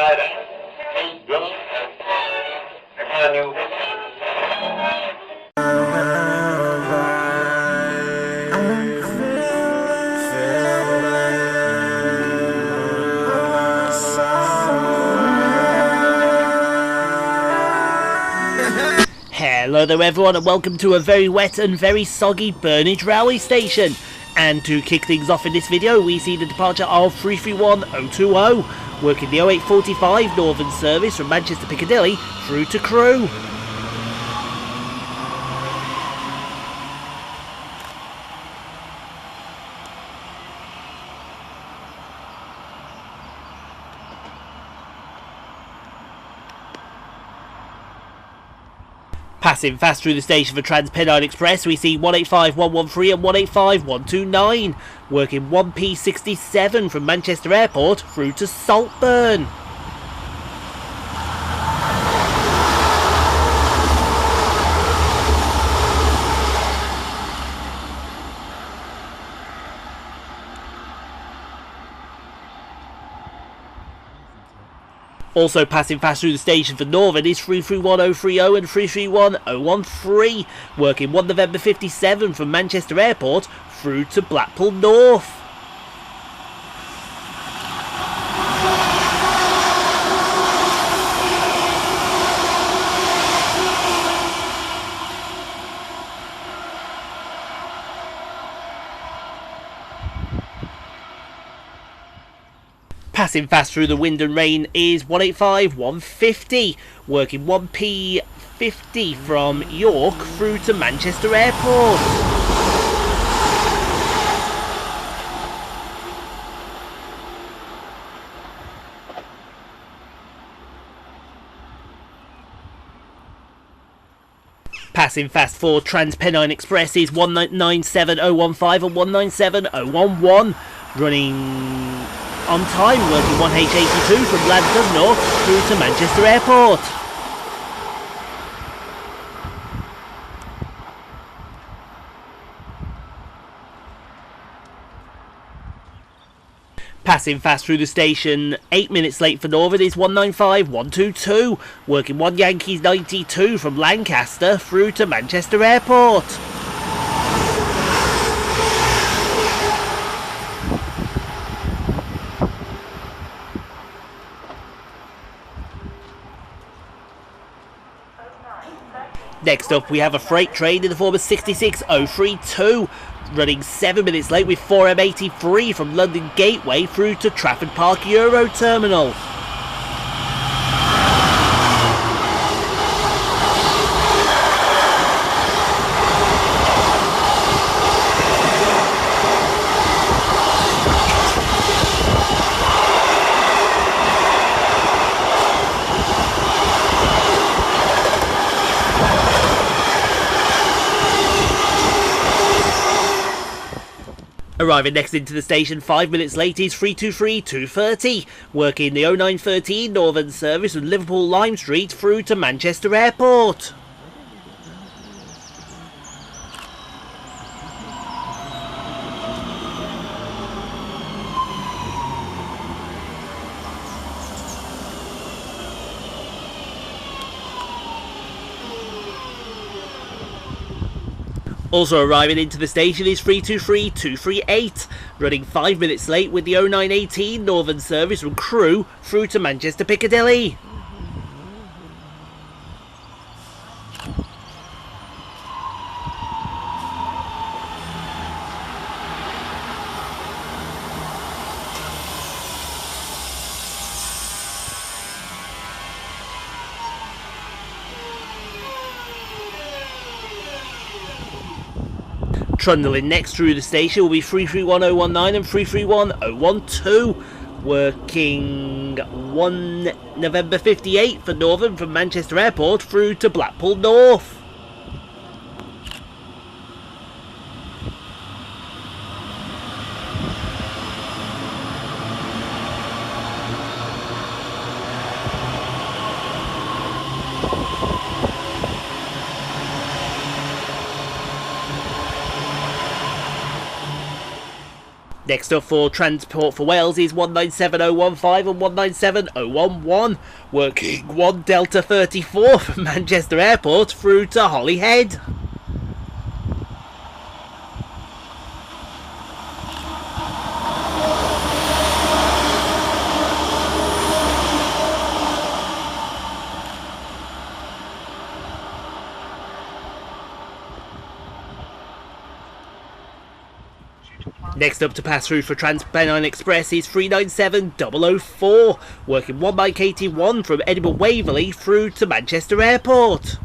Hello there everyone, and welcome to a very wet and very soggy Burnage railway station. And to kick things off in this video, we see the departure of 331020, working the 0845 Northern service from Manchester Piccadilly through to Crewe. Passing fast through the station for Transpennine Express, we see 185113 and 185129, working 1P67 from Manchester Airport through to Saltburn. Also passing fast through the station for Northern is 331030 and 331013, working 1 November 57 from Manchester Airport through to Blackpool North. Passing fast through the wind and rain is 185150, working 1P50 from York through to Manchester Airport. Passing fast for Transpennine Express is 197015 and 197011, running on time, working 1H82 from Lambton North through to Manchester Airport. Passing fast through the station, 8 minutes late for Northern is 195122, working 1 Yankees 92 from Lancaster through to Manchester Airport. Next up, we have a freight train in the form of 66032, running 7 minutes late with 4M83 from London Gateway through to Trafford Park Euro Terminal. Arriving next into the station 5 minutes late is 323230, working the 0913 Northern service from Liverpool Lime Street through to Manchester Airport. Also arriving into the station is 323238, running 5 minutes late with the 0918 Northern service from Crewe through to Manchester Piccadilly. Trundling next through the station will be 331019 and 331012, working 1 November 58 for Northern from Manchester Airport through to Blackpool North. Next up for Transport for Wales is 197015 and 197011, working 1 Delta 34 from Manchester Airport through to Holyhead. Next up to pass through for Transpennine Express is 397004, working 1 by KT1 from Edinburgh Waverley through to Manchester Airport. Some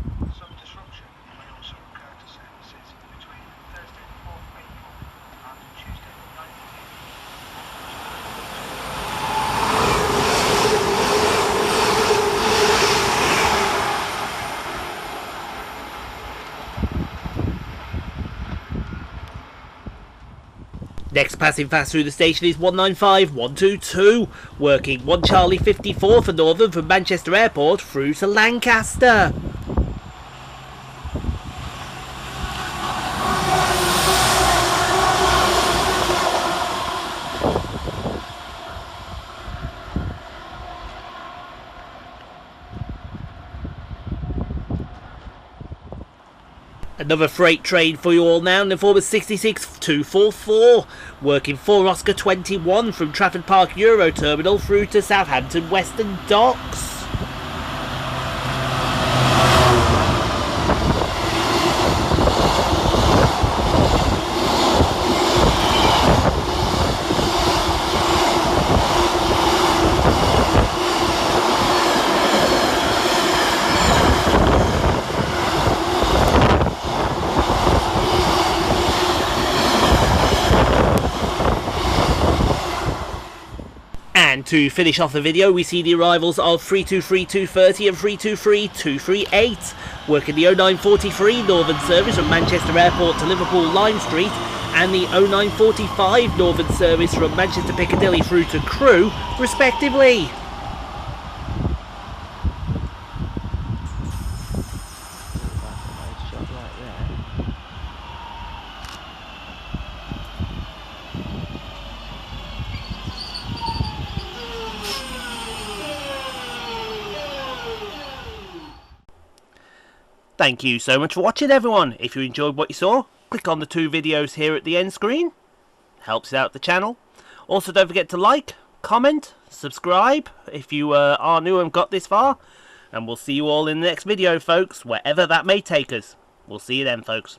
disruption may also occur to services between Thursday the 4th of April and Tuesday the 9th of Next passing fast through the station is 195122, working 1 Charlie 54 for Northern from Manchester Airport through to Lancaster. Another freight train for you all now in the form of 66244, working 4 Oscar 21 from Trafford Park Euro Terminal through to Southampton Western Docks. And to finish off the video, we see the arrivals of 323230 and 323238, working the 0943 Northern service from Manchester Airport to Liverpool Lime Street, and the 0945 Northern service from Manchester Piccadilly through to Crewe, respectively. Thank you so much for watching, everyone. If you enjoyed what you saw, click on the 2 videos here at the end screen. Helps out the channel. Also, don't forget to like, comment, subscribe if you are new and got this far. And we'll see you all in the next video, folks, wherever that may take us. We'll see you then, folks.